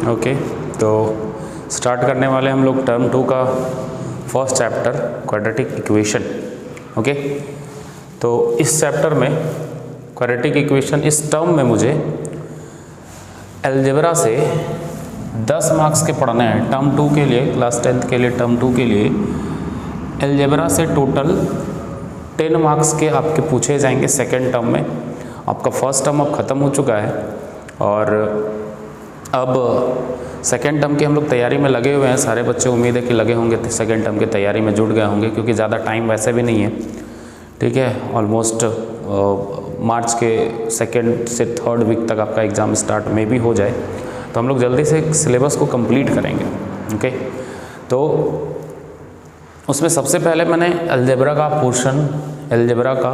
Okay, तो start करने वाले हम लोग टर्म 2 का first chapter quadratic equation. Okay, तो इस चैप्टर में क्वाड्रेटिक इक्वेशन इस टर्म में मुझे अलजेब्रा से 10 मार्क्स के पढ़ने हैं। टर्म 2 के लिए, क्लास 10th के लिए टर्म 2 के लिए अलजेब्रा से टोटल 10 मार्क्स के आपके पूछे जाएंगे सेकेंड टर्म में। आपका फर्स्ट टर्म अब ख़त्म हो चुका है और अब सेकेंड टर्म की हम लोग तैयारी में लगे हुए हैं। सारे बच्चे उम्मीद है कि लगे होंगे, सेकेंड टर्म की तैयारी में जुट गए होंगे, क्योंकि ज़्यादा टाइम वैसे भी नहीं है। ठीक है, ऑलमोस्ट मार्च के सेकेंड से थर्ड वीक तक आपका एग्ज़ाम स्टार्ट में भी हो जाए, तो हम लोग जल्दी से सिलेबस को कंप्लीट करेंगे। ओके, तो उसमें सबसे पहले मैंने अलजेब्रा का पोर्शन, अलजेब्रा का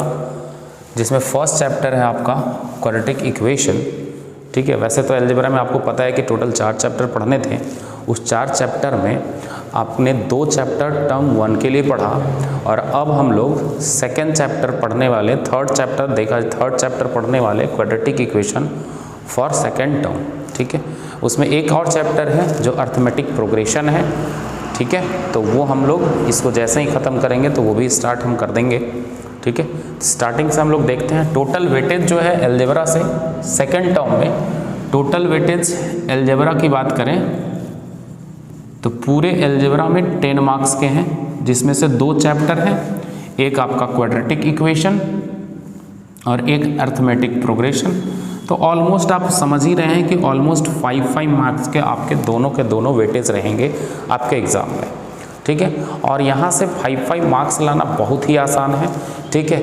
जिसमें फर्स्ट चैप्टर है आपका क्वाड्रेटिक इक्वेशन। ठीक है, वैसे तो अलजेब्रा में आपको पता है कि टोटल 4 चैप्टर पढ़ने थे। उस 4 चैप्टर में आपने 2 चैप्टर टर्म 1 के लिए पढ़ा और अब हम लोग सेकेंड चैप्टर पढ़ने वाले, थर्ड चैप्टर पढ़ने वाले quadratic equation for second term. ठीक है, उसमें एक और चैप्टर है जो अर्थमेटिक प्रोग्रेशन है। ठीक है, तो वो हम लोग इसको जैसे ही ख़त्म करेंगे तो वो भी स्टार्ट हम कर देंगे। ठीक है, स्टार्टिंग से हम लोग देखते हैं टोटल वेटेज जो है अलजेब्रा से सेकेंड टर्म में। टोटल वेटेज अलजेब्रा की बात करें तो पूरे अलजेब्रा में 10 मार्क्स के हैं, जिसमें से 2 चैप्टर हैं, एक आपका क्वाड्रेटिक इक्वेशन और एक अर्थमेटिक प्रोग्रेशन। तो ऑलमोस्ट आप समझ ही रहे हैं कि ऑलमोस्ट 5 मार्क्स के आपके दोनों वेटेज रहेंगे आपके एग्ज़ाम में। ठीक है, और यहाँ से 5 मार्क्स लाना बहुत ही आसान है। ठीक है,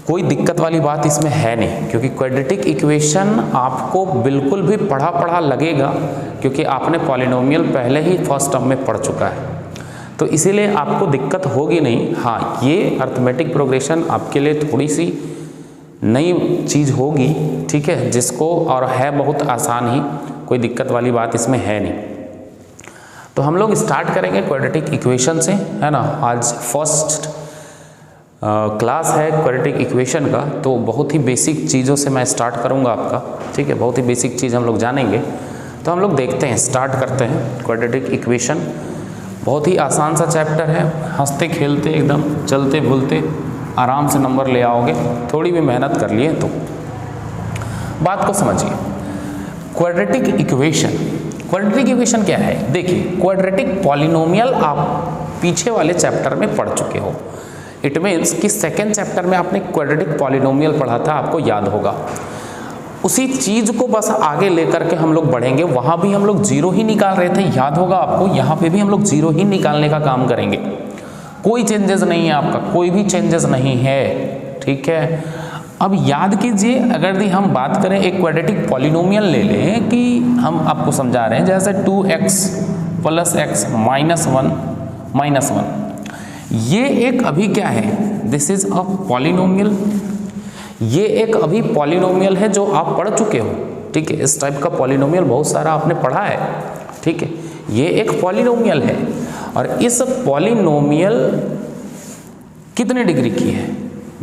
कोई दिक्कत वाली बात इसमें है नहीं, क्योंकि क्वाड्रेटिक इक्वेशन आपको बिल्कुल भी पढ़ा लगेगा, क्योंकि आपने पॉलिनोमियल पहले ही फर्स्ट टर्म में पढ़ चुका है, तो इसीलिए आपको दिक्कत होगी नहीं। हाँ, ये अर्थमेटिक प्रोग्रेशन आपके लिए थोड़ी सी नई चीज़ होगी। ठीक है, जिसको और है बहुत आसान ही, कोई दिक्कत वाली बात इसमें है नहीं। तो हम लोग स्टार्ट करेंगे क्वाड्रेटिक इक्वेशन से, है ना। आज फर्स्ट क्लास है क्वाड्रेटिक इक्वेशन का, तो बहुत ही बेसिक चीज़ों से मैं स्टार्ट करूंगा आपका। ठीक है, बहुत ही बेसिक चीज़ हम लोग जानेंगे। तो हम लोग देखते हैं, स्टार्ट करते हैं क्वाड्रेटिक इक्वेशन। बहुत ही आसान सा चैप्टर है, हंसते खेलते एकदम चलते बुलते आराम से नंबर ले आओगे, थोड़ी भी मेहनत कर लिए तो। बात को समझिए, क्वाड्रेटिक इक्वेशन क्या है। देखिए, क्वाड्रेटिक पॉलिनोमियल आप पीछे वाले चैप्टर में पढ़ चुके हो। इट मीन्स कि सेकेंड चैप्टर में आपने क्वाड्रेटिक पॉलिनोमियल पढ़ा था, आपको याद होगा। उसी चीज़ को बस आगे लेकर के हम लोग बढ़ेंगे। वहाँ भी हम लोग जीरो ही निकाल रहे थे, याद होगा आपको। यहाँ पे भी हम लोग जीरो ही निकालने का काम करेंगे। कोई चेंजेस नहीं है आपका, कोई भी चेंजेस नहीं है। ठीक है, अब याद कीजिए, अगर हम बात करें एक क्वाड्रेटिक पॉलिनोमियल ले लें कि हम आपको समझा रहे हैं, जैसे 2x + x - 1 ये एक अभी क्या है, दिस इज अ पॉलिनोमियल। ये एक अभी पॉलिनोमियल है जो आप पढ़ चुके हो। ठीक है, इस टाइप का पॉलिनोमियल बहुत सारा आपने पढ़ा है। ठीक है, ये एक पॉलिनोमियल है और इस पॉलिनोमियल कितने डिग्री की है,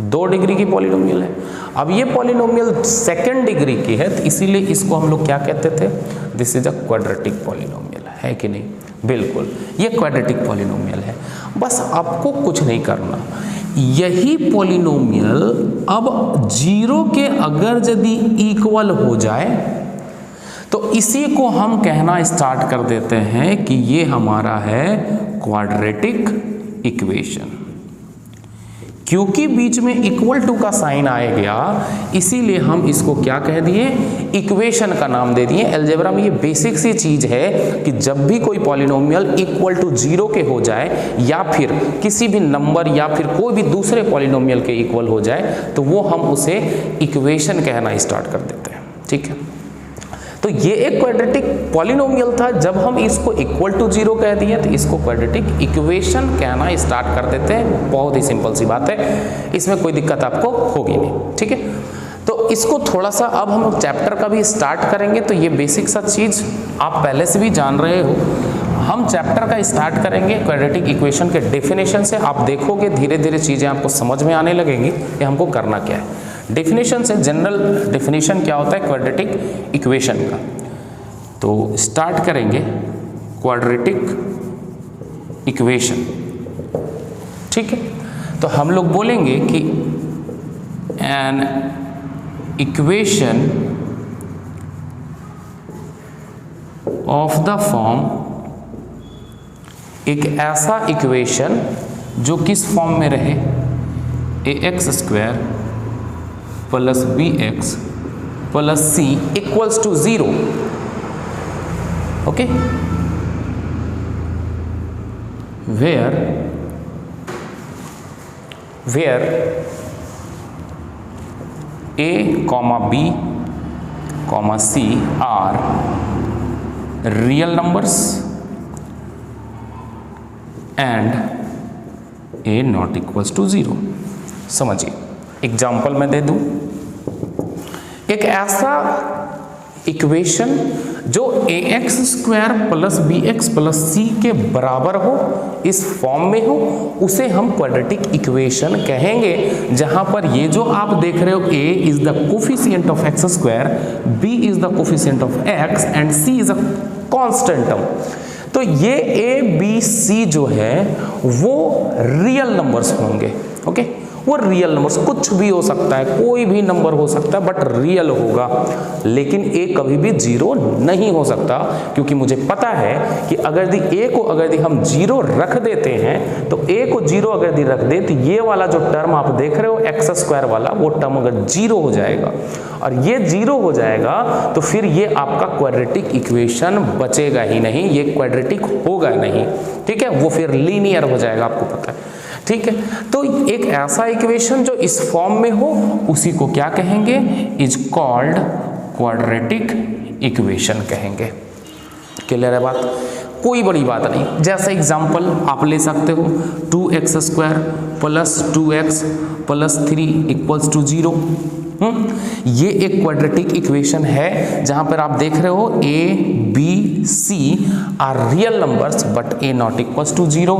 2 डिग्री की पॉलिनोमियल है। अब ये पॉलिनोमियल सेकेंड डिग्री की है, तो इसीलिए इसको हम लोग क्या कहते थे, this is a quadratic polynomial, है कि नहीं। बिल्कुल, ये क्वाड्रेटिक पॉलिनोमियल है। बस आपको कुछ नहीं करना, यही पॉलिनोमियल अब 0 के अगर यदि इक्वल हो जाए तो इसी को हम कहना स्टार्ट कर देते हैं कि ये हमारा है क्वाड्रेटिक इक्वेशन। क्योंकि बीच में इक्वल टू का साइन आ गया, इसीलिए हम इसको क्या कह दिए, इक्वेशन का नाम दे दिए। अलजेब्रा में ये बेसिक सी चीज है कि जब भी कोई पॉलिनोमियल इक्वल टू 0 के हो जाए या फिर किसी भी नंबर या फिर कोई भी दूसरे पॉलिनोमियल के इक्वल हो जाए, तो वो हम उसे इक्वेशन कहना स्टार्ट कर देते हैं। ठीक है, तो ये एक क्वाड्रेटिक पॉलिनोमियल था। जब हम इसको इक्वल टू 0 कह दिए तो इसको क्वाड्रेटिक इक्वेशन कहना स्टार्ट कर देते हैं। बहुत ही सिंपल सी बात है, इसमें कोई दिक्कत आपको होगी नहीं। ठीक है, तो इसको थोड़ा सा अब हम लोग चैप्टर का भी स्टार्ट करेंगे। तो ये बेसिक सा चीज़ आप पहले से भी जान रहे हो। हम चैप्टर का स्टार्ट करेंगे क्वाड्रेटिक इक्वेशन के डेफिनेशन से। आप देखोगे धीरे धीरे चीज़ें आपको समझ में आने लगेंगी कि हमको करना क्या है। डेफिनेशन से, जनरल डेफिनेशन क्या होता है क्वाड्रेटिक इक्वेशन का। तो स्टार्ट करेंगे क्वाड्रेटिक इक्वेशन। ठीक है, तो हम लोग बोलेंगे कि an equation of the form, एक ऐसा इक्वेशन जो किस फॉर्म में रहे, ax square plus bx plus c equals to 0। Okay, where a, b, c are real numbers and a not equals to 0। समझिए, एग्जाम्पल मैं दे दूं, एक ऐसा इक्वेशन जो ax square plus bx plus c के बराबर हो, इस फॉर्म में हो, उसे हम क्वाड्रेटिक इक्वेशन कहेंगे। जहां पर ये जो आप देख रहे हो, a is the coefficient of x square, b is the coefficient of x and c is a constant term. तो ये a b c जो है वो रियल नंबर्स होंगे। ओके, वो रियल नंबर्स, कुछ भी हो सकता है, कोई भी नंबर हो सकता है, बट रियल होगा। लेकिन ए कभी भी जीरो नहीं हो सकता, क्योंकि मुझे पता है कि अगर ए को अगर हम जीरो रख देते हैं, तो ए को जीरो अगर रख दे तो ये वाला जो टर्म आप देख रहे हो एक्स स्क्वायर वाला, वो टर्म अगर जीरो हो जाएगा और ये जीरो हो जाएगा, तो फिर ये आपका क्वाड्रेटिक इक्वेशन बचेगा ही नहीं, ये क्वाड्रेटिक होगा नहीं। ठीक है, वो फिर लीनियर हो जाएगा, आपको पता है। ठीक है, तो एक ऐसा इक्वेशन जो इस फॉर्म में हो, उसी को क्या कहेंगे, इज कॉल्ड क्वाड्रेटिक इक्वेशन कहेंगे। क्लियर है बात, कोई बड़ी बात नहीं। जैसे एग्जांपल आप ले सकते हो 2x square plus 2x plus 3 equals to 0। ये एक क्वाड्रेटिक इक्वेशन है जहां पर आप देख रहे हो a b c are real numbers but a not equals to 0,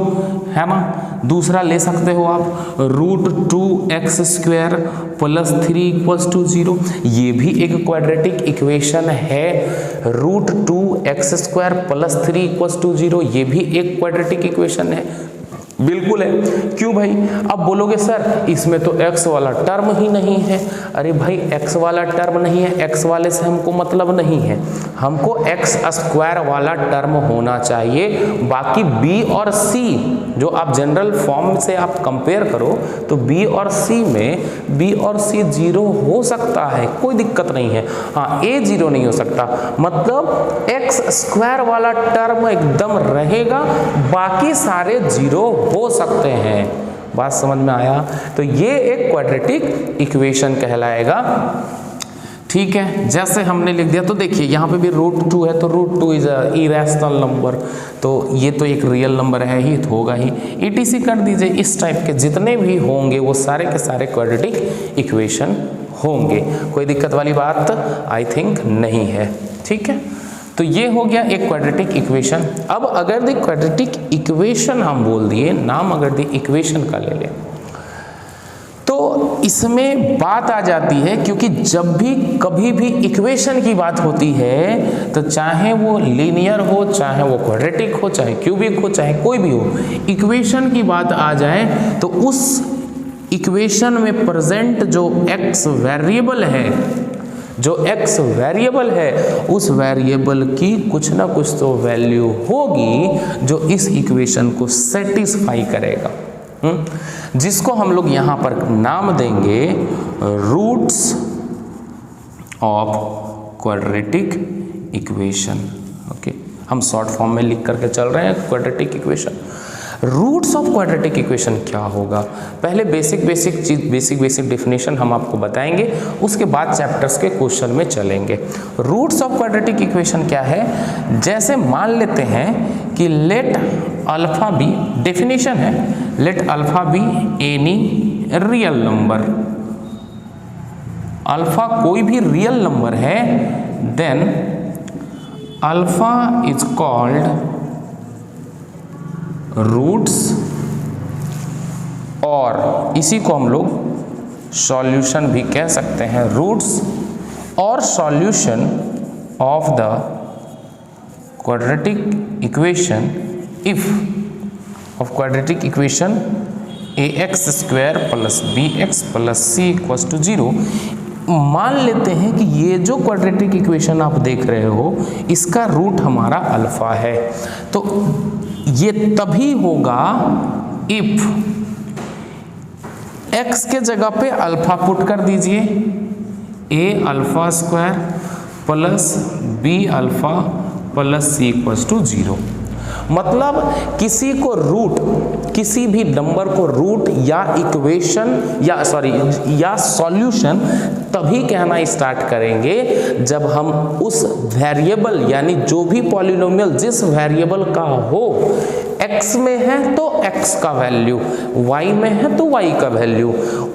है ना। दूसरा ले सकते हो आप √2x square plus 3 equals to 0। ये भी एक क्वाड्रेटिक इक्वेशन है। √2x square plus 3 equals to 0, ये भी एक क्वाड्रेटिक इक्वेशन है। बिल्कुल है, क्यों भाई? अब बोलोगे सर इसमें तो x वाला टर्म ही नहीं है। अरे भाई x वाला टर्म नहीं है, x वाले से हमको मतलब नहीं है, हमको x स्क्वायर वाला टर्म होना चाहिए। बाकी b और c जो आप जनरल फॉर्म से आप कंपेयर करो तो b और c में b और c जीरो हो सकता है, कोई दिक्कत नहीं है। हाँ, a जीरो नहीं हो सकता, मतलब x स्क्वायर वाला टर्म एकदम रहेगा, बाकी सारे जीरो हो सकते हैं। बात समझ में आया? तो ये एक क्वाड्रेटिक इक्वेशन कहलाएगा। ठीक है, जैसे हमने लिख दिया, तो देखिए यहाँ पे भी √2 है, तो √2 इज इरेशनल नंबर, तो ये तो एक रियल नंबर है ही, तो होगा ही। ETC कर दीजिए, इस टाइप के जितने भी होंगे वो सारे के सारे क्वाड्रेटिक इक्वेशन होंगे। कोई दिक्कत वाली बात आई थिंक नहीं है। ठीक है, तो ये हो गया एक क्वाड्रेटिक इक्वेशन। अब अगर द क्वाड्रेटिक इक्वेशन हम बोल दिए, नाम अगर द इक्वेशन का ले लें, तो इसमें बात आ जाती है, क्योंकि जब भी कभी भी इक्वेशन की बात होती है तो चाहे वो लीनियर हो, चाहे वो क्वाड्रेटिक हो, चाहे क्यूबिक हो, चाहे कोई भी हो, इक्वेशन की बात आ जाए तो उस इक्वेशन में प्रेजेंट जो x वेरिएबल है, जो x वेरिएबल है, उस वेरिएबल की कुछ ना कुछ तो वैल्यू होगी जो इस इक्वेशन को सेटिस्फाई करेगा, जिसको हम लोग यहाँ पर नाम देंगे roots of quadratic equation. Okay, हम शॉर्ट फॉर्म में लिख करके चल रहे हैं quadratic equation. Roots of quadratic equation क्या होगा? पहले बेसिक डेफिनेशन हम आपको बताएंगे, उसके बाद चैप्टर्स के क्वेश्चन में चलेंगे। रूट्स ऑफ क्वाड्रेटिक इक्वेशन क्या है? जैसे मान लेते हैं कि लेट अल्फा बी, डेफिनेशन है, let alpha be any real number, alpha कोई भी रियल नंबर है, then alpha is called roots, और इसी को हम लोग सॉल्यूशन भी कह सकते हैं। रूट्स और solution of the quadratic equation if of quadratic equation ax² plus bx plus c equals to 0। मान लेते हैं कि ये जो क्वाड्रेटिक इक्वेशन आप देख रहे हो इसका रूट हमारा अल्फा है, तो ये तभी होगा इफ x के जगह पे अल्फा पुट कर दीजिए, a² plus b alpha plus c equals to 0। मतलब किसी को रूट, किसी भी नंबर को रूट या इक्वेशन या सॉल्यूशन तभी कहना स्टार्ट करेंगे जब हम उस वेरिएबल यानी जो भी पॉलिनोमियल जिस वेरिएबल का हो, x में है तो x का वैल्यू, y में है तो y का वैल्यू,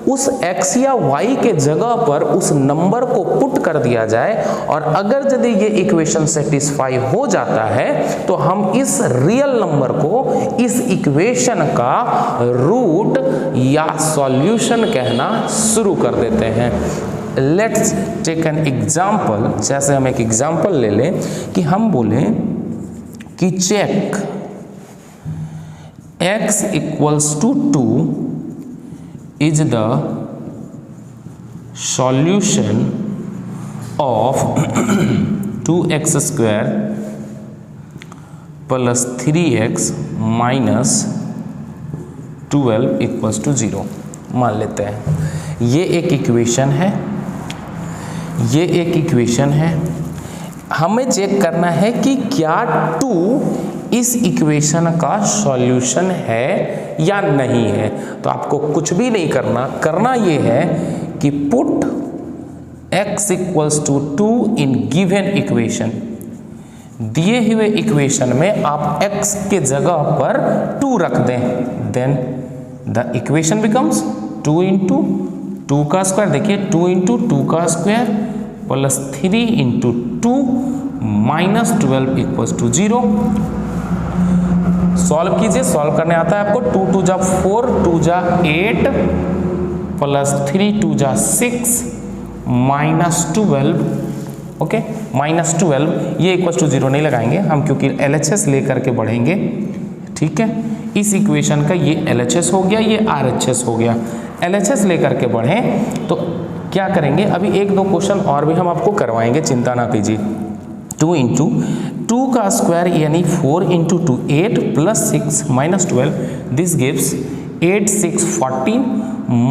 उस x या y के जगह पर उस नंबर को पुट कर दिया जाए और अगर यदि ये इक्वेशन सेटिस्फाई हो जाता है तो हम इस रियल नंबर को इस इक्वेशन का रूट या सॉल्यूशन कहना शुरू कर देते हैं। Let's take an example. जैसे हम एक एग्जाम्पल ले लें कि हम बोलें कि check x equals to 2 is the solution of 2x² plus 3x minus 12 equals to 0। मान लेते हैं ये एक इक्वेशन है, ये एक इक्वेशन है। हमें चेक करना है कि क्या 2 इस इक्वेशन का सॉल्यूशन है या नहीं है। तो आपको कुछ भी नहीं करना ये है कि put x equals to 2 in given equation. दिए हुए इक्वेशन में आप x के जगह पर 2 रख दें, then the equation becomes 2 into 2 का स्क्वायर, देखिए 2 इंटू 2 का square plus 3 into 2 minus 12 equals to 0। Solve कीजिए, सॉल्व करने आता है आपको। 2 2 जा 4, 2 जा 8 प्लस 3 2 जा 6 माइनस 12, ओके माइनस 12। ये इक्वल्स टू 0 नहीं लगाएंगे हम क्योंकि LHS लेकर के बढ़ेंगे, ठीक है। इस इक्वेशन का ये LHS हो गया, ये RHS हो गया। LHS लेकर के बढ़ें तो क्या करेंगे, अभी 1-2 क्वेश्चन और भी हम आपको करवाएंगे, चिंता ना कीजिए। 2 इंटू 2 का स्क्वायर यानी 4 into 2 8 plus 6 minus 12, this gives 8 6 14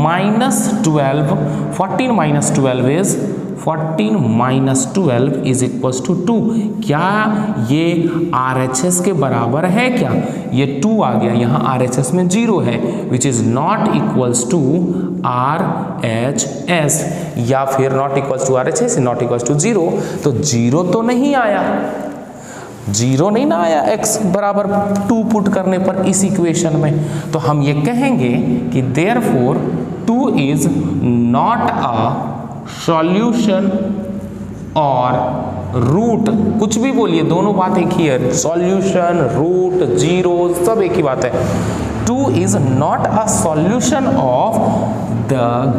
minus 12, 14 minus 12 is 14 minus 12 is equals to 2। क्या ये RHS के बराबर है? क्या ये 2 आ गया, यहाँ RHS में 0 है, which is not equals to RHS, या फिर not equals to RHS not equals to 0। तो 0 तो नहीं आया, 0 नहीं ना आया x बराबर 2 पुट करने पर इस इक्वेशन में। तो हम ये कहेंगे कि therefore 2 is not a solution और रूट, कुछ भी बोलिए, दोनों बात एक ही है, सॉल्यूशन रूट 0 सब एक ही बात है। 2 is not a solution of the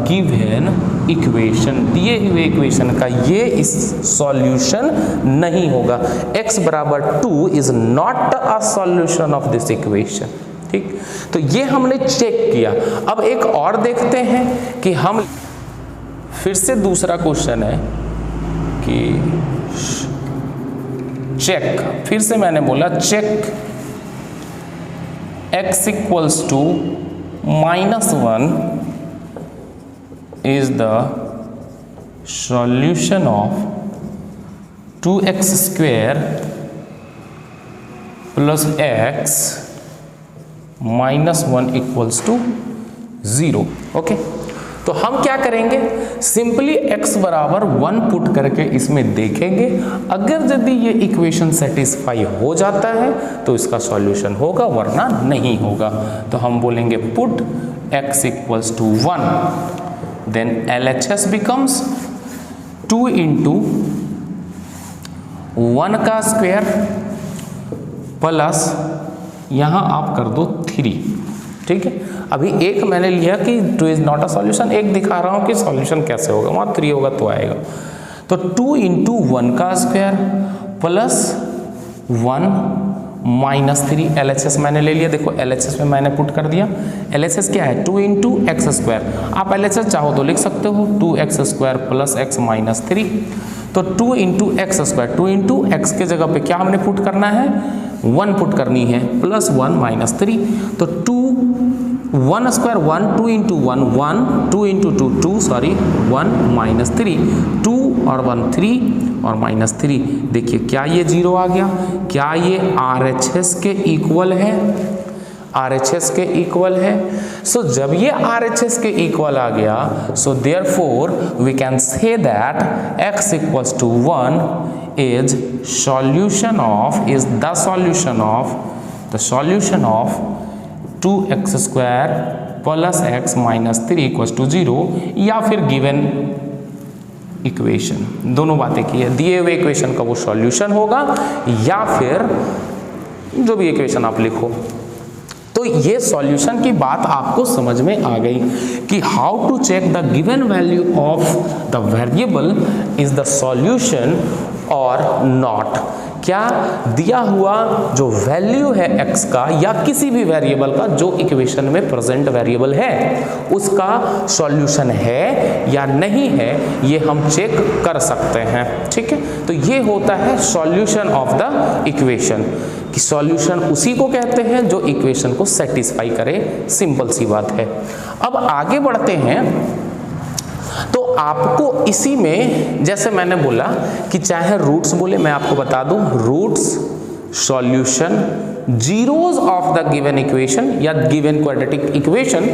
given equation, दिए हुए इक्वेशन का ये इस सॉल्यूशन नहीं होगा। x बराबर 2 is not a solution of this equation, ठीक। तो ये हमने चेक किया। अब एक और देखते हैं कि हम फिर से दूसरा क्वेश्चन है कि चेक, फिर से मैंने बोला check x equals to -1 is the solution of 2x square plus x minus 1 equals to 0। Okay, तो हम क्या करेंगे, सिंपली x बराबर 1 पुट करके इसमें देखेंगे। अगर यदि ये इक्वेशन सेटिस्फाई हो जाता है तो इसका सॉल्यूशन होगा, वरना नहीं होगा। तो हम बोलेंगे put x equals to 1, then LHS becomes 2 into 1 का स्क्वायर प्लस यहाँ आप कर दो 3, ठीक है। अभी एक मैंने लिया कि 2 इज नॉट अ सॉल्यूशन, एक दिखा रहा हूँ कि सॉल्यूशन कैसे होगा, वहाँ 3 होगा तो आएगा। तो 2 इंटू 1 का स्क्वायर प्लस 1 -3 LHS मैंने ले लिया। देखो LHS में मैंने पुट कर दिया। LHS क्या है 2 × x²। आप LHS चाहो तो लिख सकते हो 2x² + x - 3। तो 2 × x², 2 × x के जगह पे क्या हमने पुट करना है 1 पुट करनी है +1 - 3। तो 2 1² 1, 2 × 1 1, 2 × 2 2, सॉरी 1 - 3, 2 और 1 3 और -3। देखिए क्या ये 0 आ गया? क्या ये RHS के इक्वल है? RHS के इक्वल है। सो जब ये RHS के इक्वल आ गया, so therefore we can say that x = 1 is the solution of 2x² + x - 3 = 0, या फिर गिवन इक्वेशन, दोनों बातें की है। दिए हुए इक्वेशन का वो सॉल्यूशन होगा या फिर जो भी इक्वेशन आप लिखो। तो ये सॉल्यूशन की बात आपको समझ में आ गई कि how to check the given value of the variable is the solution और नॉट। क्या दिया हुआ जो वैल्यू है x का या किसी भी वेरिएबल का जो इक्वेशन में प्रेजेंट वेरिएबल है उसका सॉल्यूशन है या नहीं है, ये हम चेक कर सकते हैं। ठीक है, तो ये होता है सॉल्यूशन ऑफ द इक्वेशन, कि सॉल्यूशन उसी को कहते हैं जो इक्वेशन को सेटिस्फाई करे। सिंपल सी बात है। अब आगे बढ़ते हैं। तो आपको इसी में जैसे मैंने बोला कि चाहे रूट्स बोले, मैं आपको बता दूं roots, solution, zeros of the given equation या गिवन क्वाड्रेटिक इक्वेशन,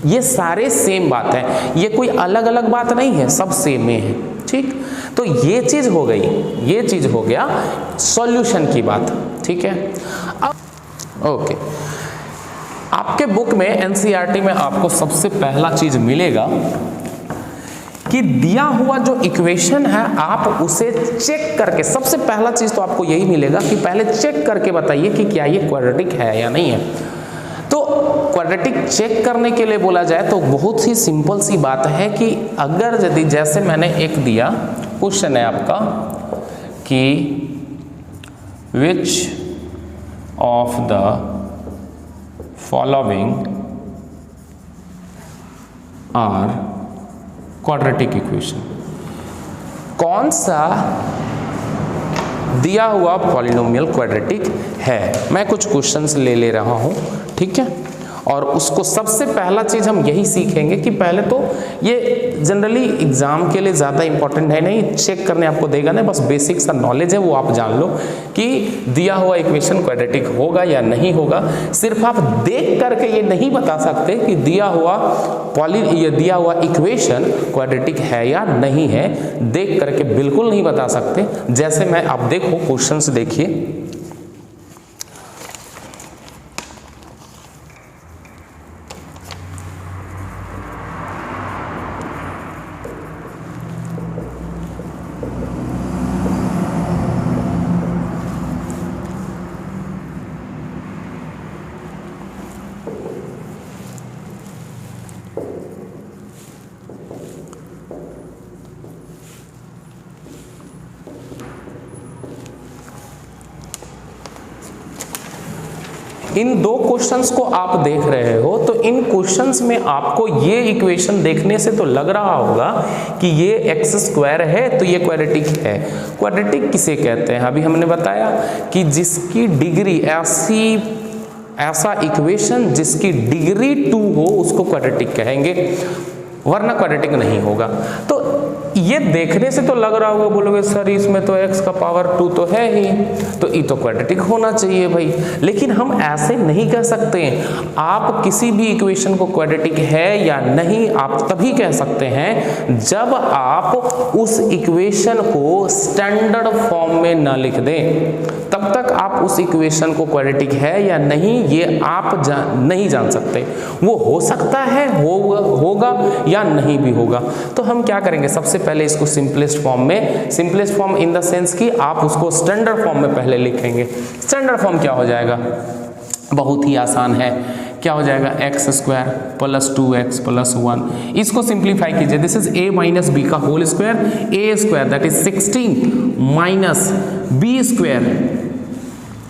ये सारे सेम बात है। ये कोई अलग अलग बात नहीं है, सब सेम में है। ठीक, तो ये चीज हो गई, ये चीज हो गया सॉल्यूशन की बात। ठीक है, अब ओके, आपके बुक में एनसीईआरटी में आपको सबसे पहला चीज मिलेगा कि दिया हुआ जो इक्वेशन है आप उसे चेक करके, सबसे पहला चीज तो आपको यही मिलेगा कि पहले चेक करके बताइए कि क्या ये क्वाड्रेटिक है या नहीं है। तो क्वाड्रेटिक चेक करने के लिए बोला जाए तो बहुत ही सिंपल सी बात है कि अगर यदि जैसे मैंने एक दिया क्वेश्चन है आपका कि which of the following are quadratic equation, कौन सा दिया हुआ पॉलिनोमियल क्वाड्रेटिक है। मैं कुछ क्वेश्चंस ले रहा हूं, ठीक है, और उसको सबसे पहला चीज हम यही सीखेंगे कि पहले तो ये जनरली एग्जाम के लिए ज़्यादा इंपॉर्टेंट है नहीं, चेक करने आपको देगा नहीं, बस बेसिक सा नॉलेज है वो आप जान लो कि दिया हुआ इक्वेशन क्वाड्रेटिक होगा या नहीं होगा। सिर्फ आप देख करके ये नहीं बता सकते कि दिया हुआ इक्वेशन क्वाड्रेटिक है या नहीं है, देख करके बिल्कुल नहीं बता सकते। जैसे मैं, आप देखो क्वेश्चंस देखिए, इन दो क्वेश्चंस को आप देख रहे हो तो इन क्वेश्चंस में आपको ये इक्वेशन देखने से तो लग रहा होगा कि ये x² है तो ये क्वाड्रेटिक है। क्वाड्रेटिक किसे कहते हैं? अभी हमने बताया कि जिसकी डिग्री ऐसा इक्वेशन जिसकी डिग्री 2 हो उसको क्वाड्रेटिक कहेंगे, वरना क्वाड्रेटिक नहीं होगा। तो ये देखने से तो लग रहा होगा, बोलोगे सर इसमें तो x का पावर 2 तो है ही, तो ये तो क्वाड्रेटिक होना चाहिए भाई। लेकिन हम ऐसे नहीं कह सकते। आप किसी भी इक्वेशन को क्वाड्रेटिक है या नहीं आप तभी कह सकते हैं जब आप उस इक्वेशन को स्टैंडर्ड फॉर्म में ना लिख दें, तब तक आप उस इक्वेशन को क्वाड्रेटिक है या नहीं ये आप नहीं जान सकते। वो हो सकता है होगा या नहीं भी होगा। तो हम क्या करेंगे, सबसे पहले इसको सिंपलेस्ट फॉर्म में, simplest form in the sense कि आप उसको स्टैंडर्ड फॉर्म में पहले लिखेंगे। स्टैंडर्ड फॉर्म क्या हो जाएगा? बहुत ही आसान है, क्या हो जाएगा x² + 2x + 1। इसको सिंप्लीफाई कीजिए, दिस इज a - b का whole square, a² that is 16 - b²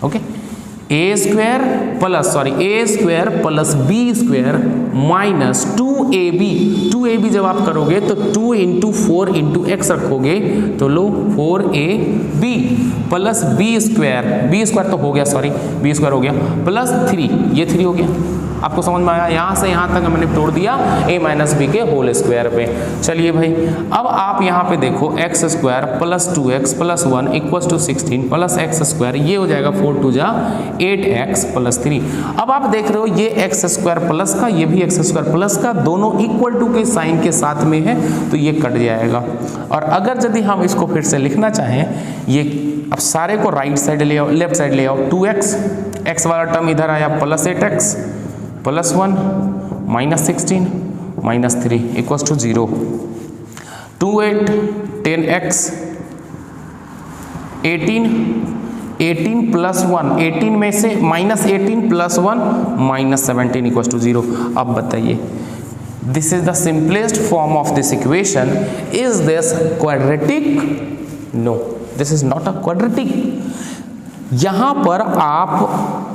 okay, A square plus B square minus 2ab, 2ab जब आप करोगे तो 2 इंटू 4 इंटू एक्स रखोगे तो लो 4ab प्लस बी स्क्वायर तो हो गया, सॉरी बी स्क्वायर हो गया, प्लस 3, ये 3 हो गया। आपको समझ में आया? यहाँ से यहाँ तक मैंने तोड़ दिया a माइनस बी के होल स्क्वायर पे। चलिए भाई, अब आप यहाँ पे देखो x square plus 2x plus 1 equals to 16 plus x square, ये हो जाएगा 4 2 जा 8x प्लस 3। अब आप देख रहे हो ये एक्स स्क्वायर प्लस का, ये भी एक्स स्क्वायर प्लस का, दोनों इक्वल टू के साइन के साथ में है तो ये कट जाएगा। और अगर यदि हम इसको फिर से लिखना चाहें, ये अब सारे को राइट साइड ले आओ, लेफ्ट साइड ले आओ, 2x, x वाला टर्म इधर आया plus 8x plus 1 minus 16 minus 3 equals to 0, 2 8 10x 18 plus 1, 18 में से minus 18 plus 1 minus 17 equals to 0। अब बताइए, this is the simplest form of this equation. Is this quadratic? No, this is not a quadratic. यहां पर आप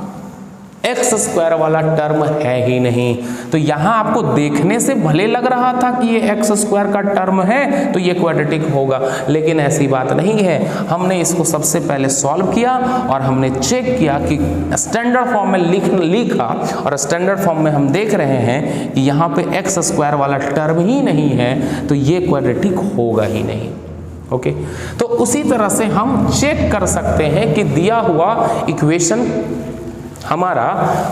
x square वाला term है ही नहीं, तो यहां आपको देखने से भले लग रहा था कि ये एक्स स्क्वायर का टर्म है तो ये क्वाड्रेटिक होगा, लेकिन ऐसी बात नहीं है। हमने इसको सबसे पहले सॉल्व किया और हमने चेक किया कि स्टैंडर्ड फॉर्म में लिखा, और स्टैंडर्ड फॉर्म में हम देख रहे हैं कि यहाँ पे एक्स स्क्वायर वाला टर्म ही नहीं है, तो ये क्वाड्रेटिक होगा ही नहीं। ओके, तो उसी तरह से हम चेक कर सकते हैं कि दिया हुआ इक्वेशन हमारा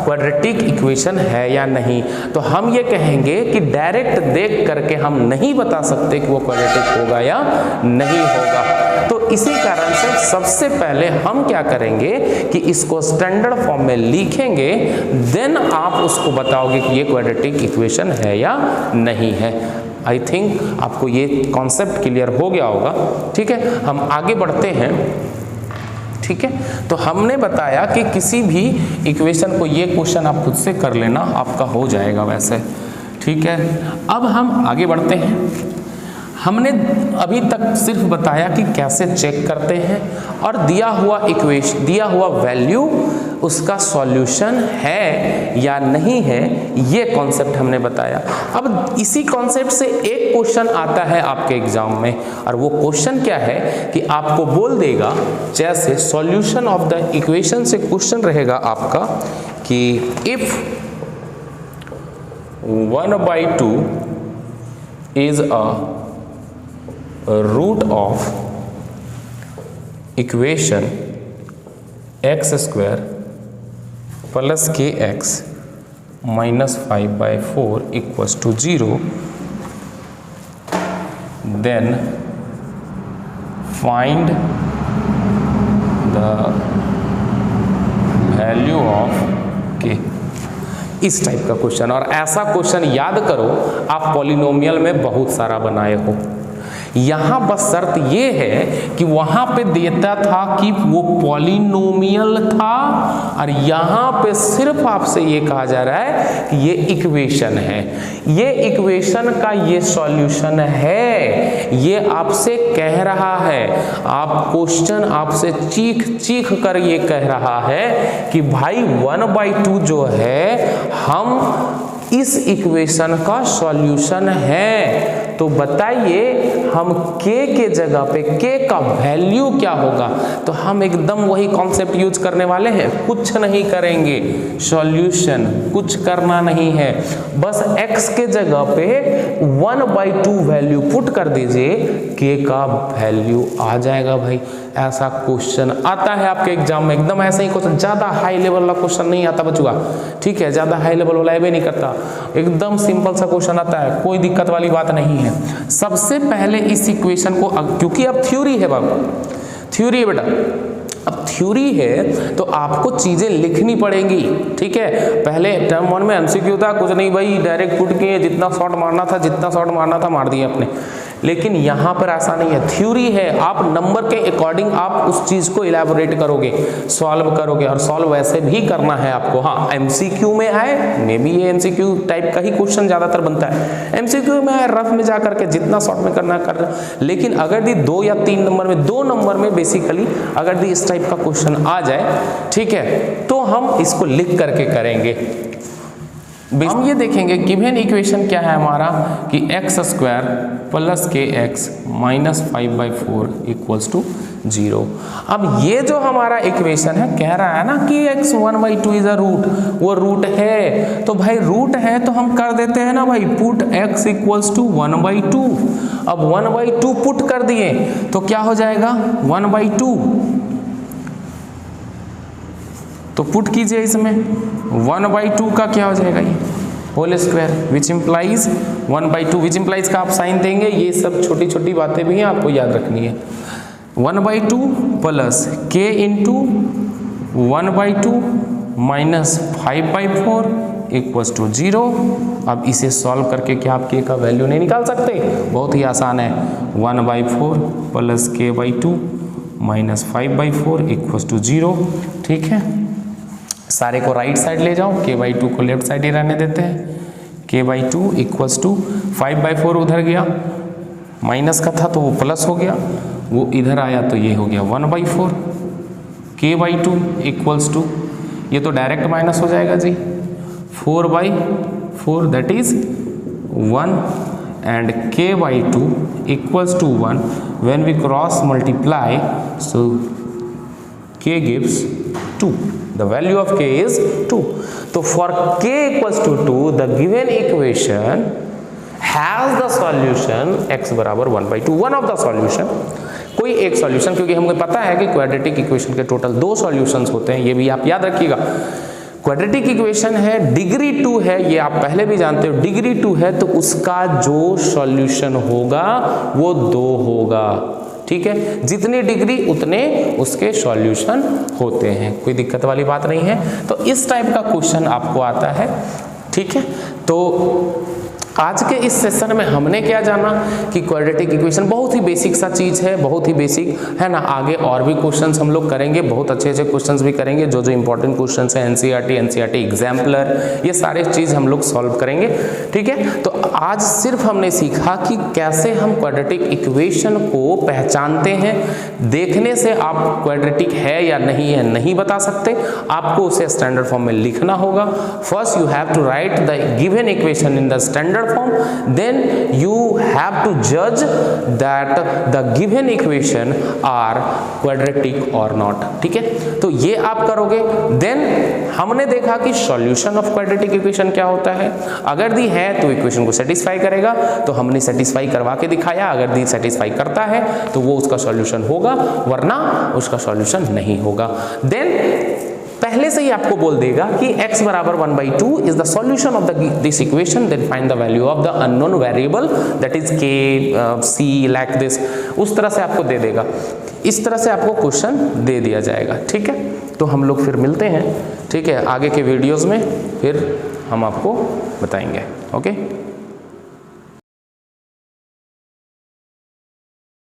क्वाड्रेटिक इक्वेशन है या नहीं। तो हम ये कहेंगे कि डायरेक्ट देख करके हम नहीं बता सकते कि वो क्वाड्रेटिक होगा या नहीं होगा। तो इसी कारण से सबसे पहले हम क्या करेंगे कि इसको स्टैंडर्ड फॉर्म में लिखेंगे, देन आप उसको बताओगे कि ये क्वाड्रेटिक इक्वेशन है या नहीं है। आई थिंक आपको ये कॉन्सेप्ट क्लियर हो गया होगा। ठीक है, हम आगे बढ़ते हैं। ठीक है, तो हमने बताया कि किसी भी इक्वेशन को, ये क्वेश्चन आप खुद से कर लेना, आपका हो जाएगा वैसे। ठीक है, अब हम आगे बढ़ते हैं। हमने अभी तक सिर्फ बताया कि कैसे चेक करते हैं, और दिया हुआ इक्वेशन, दिया हुआ वैल्यू उसका सॉल्यूशन है या नहीं है, ये कॉन्सेप्ट हमने बताया। अब इसी कॉन्सेप्ट से एक क्वेश्चन आता है आपके एग्जाम में, और वो क्वेश्चन क्या है कि आपको बोल देगा, जैसे सॉल्यूशन ऑफ द इक्वेशन से क्वेश्चन रहेगा आपका कि if 1/2 is a root of equation x square plus k x minus 5/4 equals to 0, then find the value of k. इस टाइप का क्वेश्चन, और ऐसा क्वेश्चन याद करो आप पॉलिनोमियल में बहुत सारा बनाए हो। यहाँ बस शर्त ये है कि वहाँ पे देता था कि वो पॉलिनोमियल था, और यहाँ पे सिर्फ आपसे ये कहा जा रहा है कि ये इक्वेशन है, ये इक्वेशन का ये सॉल्यूशन है, ये आपसे कह रहा है। आप क्वेश्चन आपसे चीख कर ये कह रहा है कि भाई 1/2 जो है हम इस इक्वेशन का सॉल्यूशन है। तो बताइए हम k के जगह पे k का वैल्यू क्या होगा। तो हम एकदम वही कॉन्सेप्ट यूज करने वाले हैं, कुछ नहीं करेंगे, सॉल्यूशन कुछ करना नहीं है, बस x के जगह पे 1/2 वैल्यू पुट कर दीजिए, k का वैल्यू आ जाएगा। भाई ऐसा क्वेश्चन आता है आपके एग्जाम में, एकदम ऐसा ही क्वेश्चन, ज़्यादा हाई लेवल वाला क्वेश्चन नहीं आता बचुआ। ठीक है, ज़्यादा हाई लेवल वाला भी नहीं करता, एकदम सिंपल सा क्वेश्चन आता है, कोई दिक्कत वाली बात नहीं है। सबसे पहले इस इक्वेशन को, क्योंकि अब थ्योरी है बाबू, थ्योरी है बेटा, अब थ्योरी है तो आपको चीजें लिखनी पड़ेंगी। ठीक है, पहले टर्म 1 में एमसीक्यू था, कुछ नहीं भाई डायरेक्ट पुट किए, जितना शॉट मारना था मार दिया अपने। लेकिन यहाँ पर ऐसा नहीं है, थ्योरी है, आप नंबर के अकॉर्डिंग आप उस चीज़ को इलेबोरेट करोगे, सॉल्व करोगे, और सॉल्व वैसे भी करना है आपको। हाँ, एमसीक्यू में आए, मे बी ये एमसीक्यू टाइप का ही क्वेश्चन ज़्यादातर बनता है, एमसीक्यू में आए रफ में जा करके जितना शॉर्ट में करना कर, लेकिन अगर दी 2 या 3 नंबर में, 2 नंबर में बेसिकली अगर दी इस टाइप का क्वेश्चन आ जाए, ठीक है, तो हम इसको लिख करके करेंगे। हम ये देखेंगे गिवन इक्वेशन क्या है हमारा कि x² + kx - 5/4 = 0। अब ये जो हमारा इक्वेशन है कह रहा है ना कि x 1/2 इज अ रूट, वो रूट है, तो भाई रूट है तो हम कर देते हैं ना भाई, पुट x = 1/2। अब 1/2 पुट कर दिए तो क्या हो जाएगा 1/2, तो पुट कीजिए इसमें 1/2 का क्या हो जाएगा ये whole square, which implies 1/2, which implies का आप साइन देंगे, ये सब छोटी छोटी बातें भी हैं आपको याद रखनी है। 1/2 प्लस k इंटू 1/2 माइनस 5/4 = 0। अब इसे सॉल्व करके क्या आप k का वैल्यू नहीं निकाल सकते, बहुत ही आसान है, 1/4 प्लस k/2 माइनस 5/4 = 0। ठीक है, सारे को राइट साइड ले जाओ, k/2 को लेफ्ट साइड ही रहने देते हैं, k/2 = 5/4 उधर गया, माइनस का था तो वो प्लस हो गया, वो इधर आया तो ये हो गया 1/4, k/2 = ये तो डायरेक्ट माइनस हो जाएगा जी, 4/4 दैट इज 1 एंड k/2 = 1 when we cross multiply, so k gives 2, the value of k is 2। तो for k = 2 the given equation has the solution x बराबर 1/2, one of the solution, कोई एक सॉल्यूशन, क्योंकि हमें पता है कि क्वाड्रेटिक इक्वेशन के टोटल 2 सॉल्यूशंस होते हैं, ये भी आप याद रखिएगा। क्वाड्रेटिक इक्वेशन है, डिग्री 2 है, ये आप पहले भी जानते हो, डिग्री 2 है तो उसका जो सॉल्यूशन होगा वो 2 होगा। ठीक है, जितनी डिग्री उतने उसके सॉल्यूशन होते हैं, कोई दिक्कत वाली बात नहीं है। तो इस टाइप का क्वेश्चन आपको आता है। ठीक है, तो आज के इस सेशन में हमने क्या जाना कि क्वाड्रेटिक इक्वेशन बहुत ही बेसिक सा चीज़ है, बहुत ही बेसिक है ना। आगे और भी क्वेश्चंस हम लोग करेंगे, बहुत अच्छे अच्छे क्वेश्चंस भी करेंगे, जो जो इंपॉर्टेंट क्वेश्चंस हैं एनसीईआरटी एग्जाम्पलर, ये सारे चीज़ हम लोग सॉल्व करेंगे। ठीक है, तो आज सिर्फ हमने सीखा कि कैसे हम क्वाड्रेटिक इक्वेशन को पहचानते हैं। देखने से आप क्वाड्रेटिक है या नहीं है नहीं बता सकते, आपको उसे स्टैंडर्ड फॉर्म में लिखना होगा। First you have to write the given equation in the standard form, then you have to judge that the given equation are quadratic or not। ठीक है, तो ये आप करोगे। then हमने देखा कि solution of quadratic equation क्या होता है, अगर दी है तो इक्वेशन को सेटिस्फाई करेगा, तो हमने सेटिस्फाई करवा के दिखाया, अगर दी सेटिस्फाई करता है तो वो उसका सॉल्यूशन होगा, वरना उसका सॉल्यूशन नहीं होगा। then पहले से ही आपको बोल देगा कि x बराबर 1/2 is the solution of this equation, then find the value of the unknown variable that is k c like this, उस तरह से आपको दे देगा। इस तरह से आपको क्वेश्चन दे दिया जाएगा। ठीक है, तो हम लोग फिर मिलते हैं, ठीक है, आगे के वीडियोस में फिर हम आपको बताएंगे। ओके।